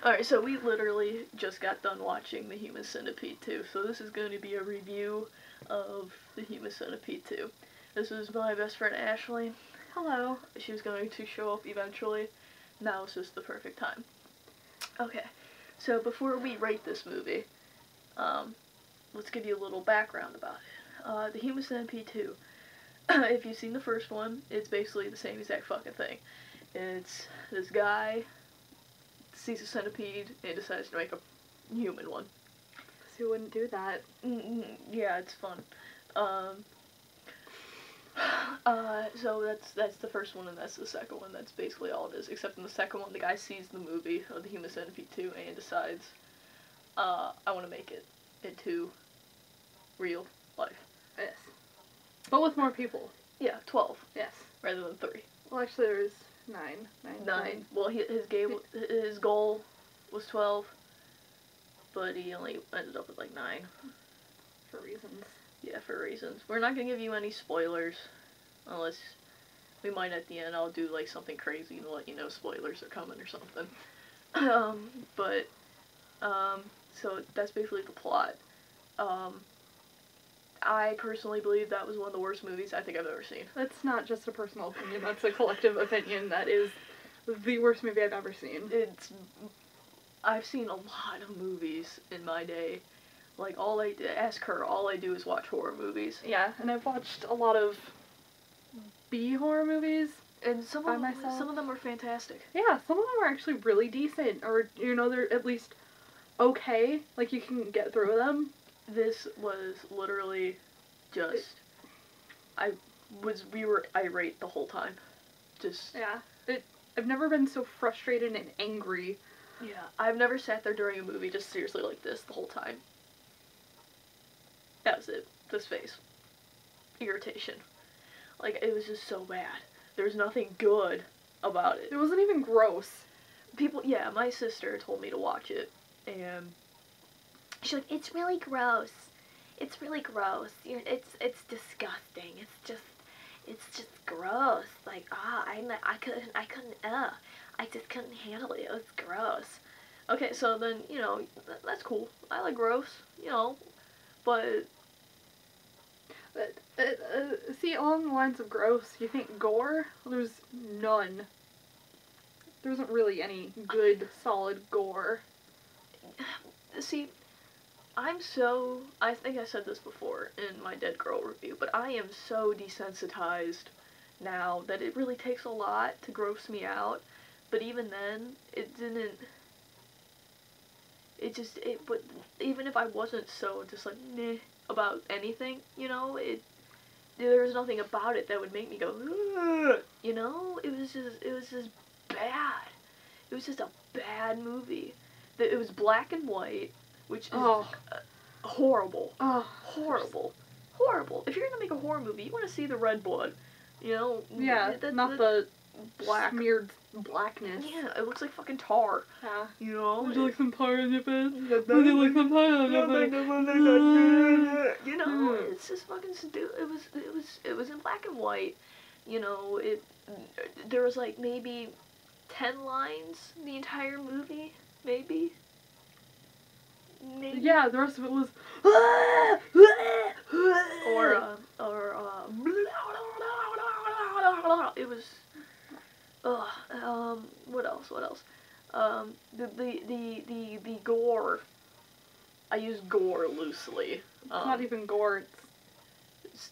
Alright, so we literally just got done watching the Human Centipede 2, so this is going to be a review of the Human Centipede 2. This is my best friend Ashley. Hello. She was going to show up eventually. Now is just the perfect time. Okay, so before we rate this movie, let's give you a little background about it. The Human Centipede 2. If you've seen the first one, it's basically the same exact fucking thing. It's this guy sees a centipede and decides to make a human one. So you wouldn't do that. Yeah, it's fun. So that's the first one and that's the second one. That's basically all it is. Except in the second one, the guy sees the movie of the Human Centipede 2 and decides, I want to make it into real life. Yes. But with more people. Yeah, 12. Yes. Rather than 3. Well, actually, there was 9. 9. Well, his goal was 12, but he only ended up with like 9. For reasons. Yeah, for reasons. We're not gonna give you any spoilers, unless we might at the end. I'll do like something crazy to let you know spoilers are coming or something. So that's basically the plot. I personally believe that was one of the worst movies I think I've ever seen. That's not just a personal opinion, that's a collective opinion. That is the worst movie I've ever seen. I've seen a lot of movies in my day. Like, all I do is watch horror movies. Yeah, and I've watched a lot of B-horror movies. And some of them are fantastic. Yeah, some of them are actually really decent, or, you know, they're at least okay. Like, you can get through them. This was literally just, we were irate the whole time. Just. Yeah. I've never been so frustrated and angry. Yeah, I've never sat there during a movie just seriously like this the whole time. That was it. This face. Irritation. Like, it was just so bad. There was nothing good about it. It wasn't even gross. Yeah, my sister told me to watch it, and she's like, it's really gross. It's really gross. It's disgusting. It's just gross. Like, I just couldn't handle it. It was gross. Okay, so then, you know, that's cool. I like gross, you know, but see, along the lines of gross, you think gore? Well, there's none. There isn't really any good, solid gore. See, I think I said this before in my Dead Girl review, but I am so desensitized now that it really takes a lot to gross me out, but even then, but even if I wasn't so just like, meh, about anything, you know, there was nothing about it that would make me go, ugh, you know, it was just bad. It was just a bad movie. It was black and white, which is horrible. Horrible. Horrible. If you're gonna make a horror movie, you want to see the red blood, you know? Yeah, not the black smeared blackness. Yeah, it looks like fucking tar. Yeah. You know? Would you like some tar in your bed? Would you like some tar in your bed? You know, it's just fucking stupid. It was in black and white. You know, there was like maybe 10 lines the entire movie, maybe. Yeah, the rest of it was it was what else? The gore. I use gore loosely. It's not even gore, it's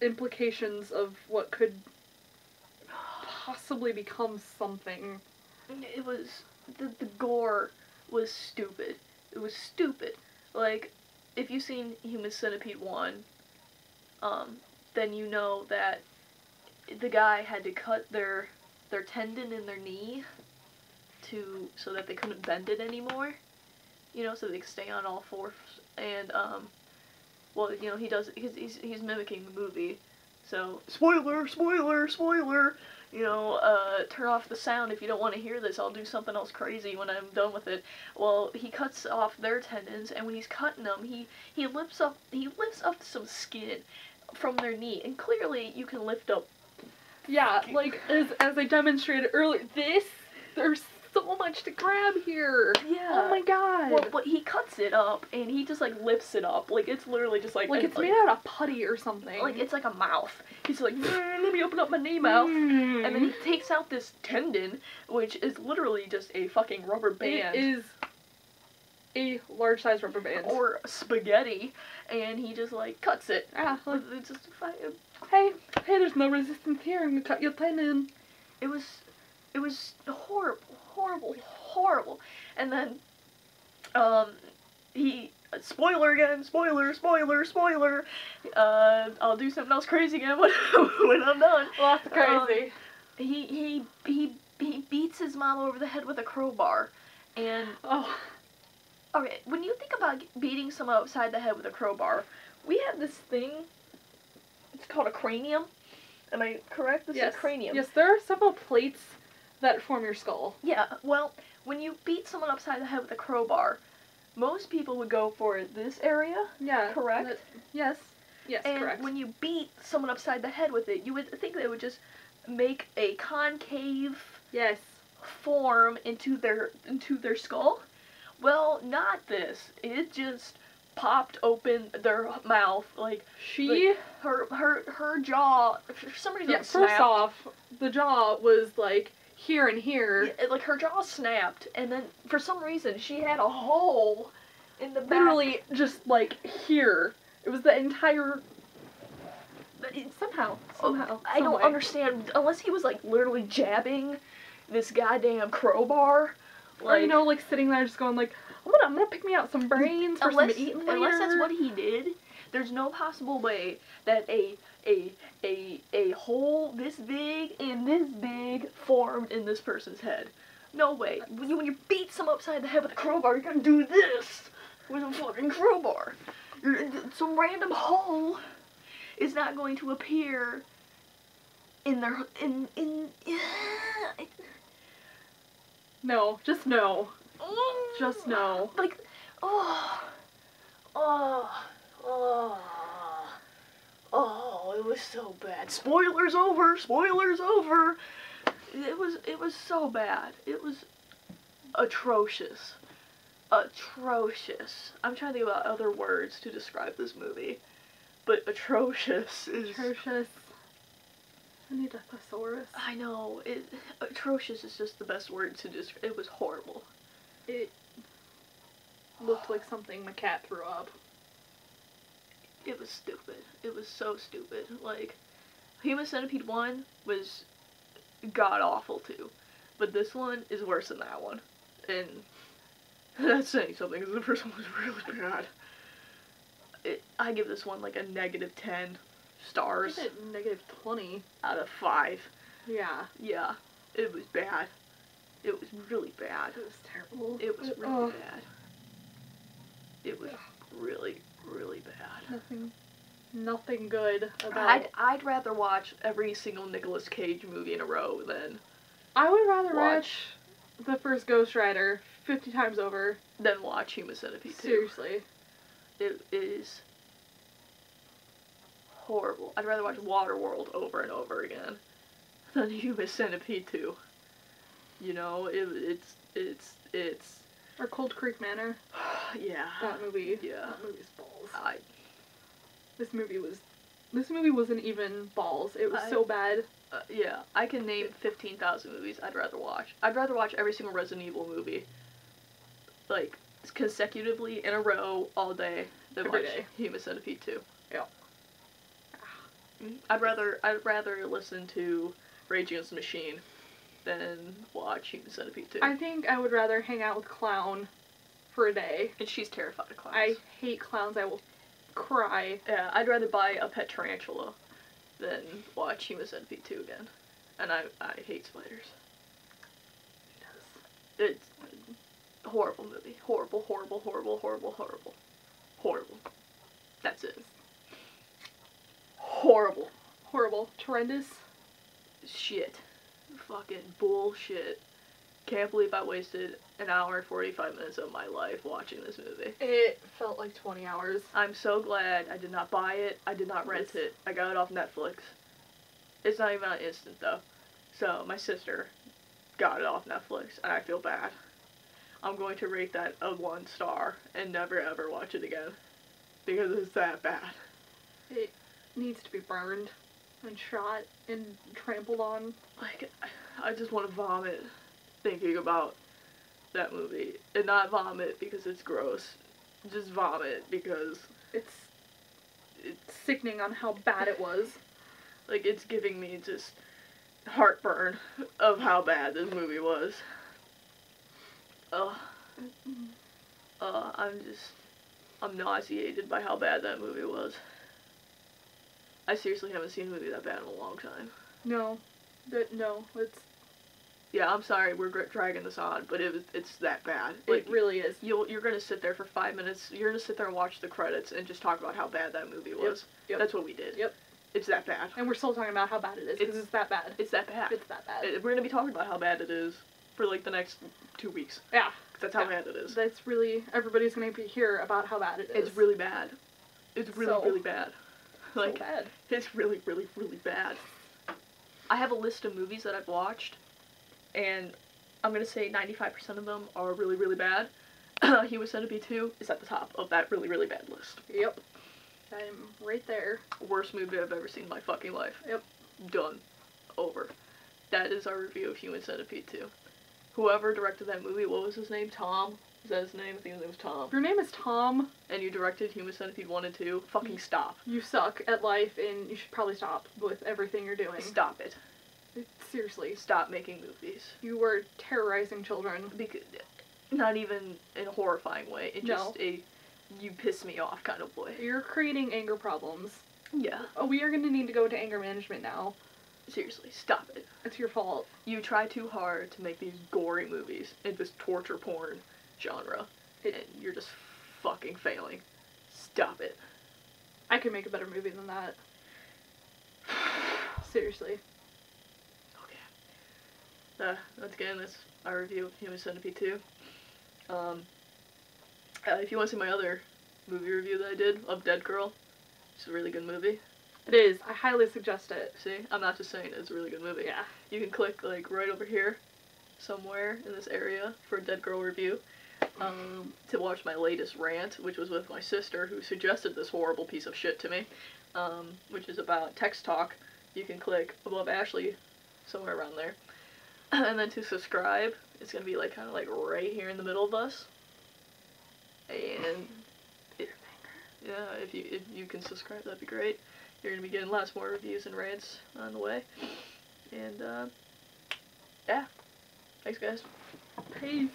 implications of what could possibly become something. It was, the gore was stupid. It was stupid. Like, if you've seen Human Centipede 1, then you know that the guy had to cut their tendon in their knee so that they couldn't bend it anymore, you know, so they could stay on all fours, and, well, you know, he does, because he's mimicking the movie, so, spoiler, you know, turn off the sound if you don't want to hear this, I'll do something else crazy when I'm done with it. Well, he cuts off their tendons, and when he's cutting them, he lifts up some skin from their knee, and clearly you can lift up. Yeah, like, as I demonstrated earlier, there's so much to grab here. Yeah. Oh my god. Well, but he cuts it up, and he just, like, lifts it up. Like, it's literally just, like... Like, it's made out of putty or something. Like, it's like a mouth. He's like, let me open up my knee mouth. And then he takes out this tendon, which is literally just a fucking rubber band. It is a large-size rubber band. Or spaghetti, and he just, like, cuts it. Ah, like, It's just... hey, there's no resistance here, I'm gonna cut your tendon. It was horrible. And then, spoiler again, spoiler. I'll do something else crazy again when I'm done. Well, that's crazy. He beats his mom over the head with a crowbar, and okay, when you think about beating someone upside the head with a crowbar, we have this thing. It's called a cranium. Am I correct? This is a cranium. Yes, there are several plates that form your skull. Yeah, well, when you beat someone upside the head with a crowbar, most people would go for this area. Yeah. Correct? Yes. Yes, and correct. when you beat someone upside the head with it, you would think they would just make a concave form into their skull. Well, not this. It just popped open their mouth, like her jaw for some reason snapped. First off, the jaw was like here and here. Yeah, like her jaw snapped, and then for some reason she had a hole in the back. Literally just like here. It was the entire. Somehow. I don't understand unless he was like literally jabbing this goddamn crowbar. Like, or, you know, like sitting there just going like, I'm gonna pick me out some brains for some eating later. Unless that's what he did, there's no possible way that a hole this big and this big formed in this person's head. No way. When you beat someone upside the head with a crowbar, you're gonna do this with a fucking crowbar. Some random hole is not going to appear in their No, just no. Just no. Like, it was so bad. Spoilers over. It was so bad. It was atrocious. I'm trying to think about other words to describe this movie, but atrocious is... Atrocious. I need a thesaurus. I know. Atrocious is just the best word to describe. It was horrible. It looked like something my cat threw up. It was stupid. It was so stupid. Like, Human Centipede 1 was god-awful too, but this one is worse than that one. And that's saying something, because the first one was really bad. I give this one like a -10 stars. I give it -20 out of 5. Yeah. Yeah. It was bad. It was really bad. It was terrible. It was really bad. It was really, really bad. Nothing good about... I'd rather watch every single Nicolas Cage movie in a row than... I would rather watch the first Ghost Rider 50 times over than watch Human Centipede 2. Seriously. It is horrible. I'd rather watch Waterworld over and over again than Human Centipede 2. You know, it's Or Cold Creek Manor. Yeah. That movie. Yeah. That movie's balls. This movie wasn't even balls. It was so bad. Yeah, I can name 15,000 movies I'd rather watch. I'd rather watch every single Resident Evil movie, like, consecutively in a row all day than watch Human Centipede 2. Yeah. I'd rather listen to Rage Against the Machine than watch Human Centipede 2. I think I would rather hang out with Clown for a day. And she's terrified of clowns. I hate clowns. I will cry. Yeah, I'd rather buy a pet tarantula than watch Human Centipede 2 again. And I hate spiders. It's a horrible movie. Horrible. That's it. Horrible. Horrendous. Shit. Fucking bullshit. Can't believe I wasted an hour and 45 minutes of my life watching this movie. It felt like 20 hours. I'm so glad I did not buy it. I did not rent it. I got it off Netflix. It's not even on Instant, though. So, my sister got it off Netflix, and I feel bad. I'm going to rate that a 1 star and never ever watch it again. Because it's that bad. It needs to be burned and shot and trampled on. Like, I just want to vomit thinking about that movie. And not vomit because it's gross. Just vomit because It's sickening on how bad it was. like, it's giving me just heartburn of how bad this movie was. I'm nauseated by how bad that movie was. I seriously haven't seen a movie that bad in a long time. No, it's Yeah, I'm sorry we're dragging this on, but it's that bad. Like, it really is. You're gonna sit there for 5 minutes. You're gonna sit there and watch the credits and just talk about how bad that movie was. Yep. That's what we did. Yep. It's that bad. And we're still talking about how bad it is because it's that bad. It's that bad. It's that bad. We're gonna be talking about how bad it is for like the next 2 weeks. Yeah. That's how bad it is. That's really, everybody's gonna be here about how bad it is. It's really bad. It's really, So- really bad. Like, so bad. it's really, really, really bad. I have a list of movies that I've watched, and I'm gonna say 95% of them are really, really bad. Human Centipede 2 is at the top of that really, really bad list. Yep. I'm right there. Worst movie I've ever seen in my fucking life. Yep. Done. Over. That is our review of Human Centipede 2. Whoever directed that movie, what was his name? Tom? Is that his name? I think his name was Tom. If your name is Tom, And you directed Human Centipede 1 and 2, fucking stop. you suck at life and you should probably stop with everything you're doing. Stop it. Seriously. Stop making movies. You were terrorizing children. Because, not even in a horrifying way, in No. just a you piss me off kind of way. You're creating anger problems. Yeah. Oh, we are gonna need to go to anger management now. Seriously, stop it. It's your fault. You try too hard to make these gory movies in this torture porn genre, and you're just fucking failing. Stop it. I could make a better movie than that. Seriously. Okay. Once again, that's our review of Human Centipede 2. If you want to see my other movie review that I did of Dead Girl, it's a really good movie. It is. I highly suggest it. See? I'm not just saying it, it's a really good movie. Yeah. You can click, like, right over here, somewhere in this area, for a Dead Girl review, to watch my latest rant, which was with my sister, who suggested this horrible piece of shit to me, which is about text talk. You can click above Ashley, somewhere around there. And then to subscribe, it's gonna be, like, kind of, like, right here in the middle of us. And, if you can subscribe, that'd be great. You're gonna be getting lots more reviews and rants on the way. And, yeah. Thanks, guys. Peace.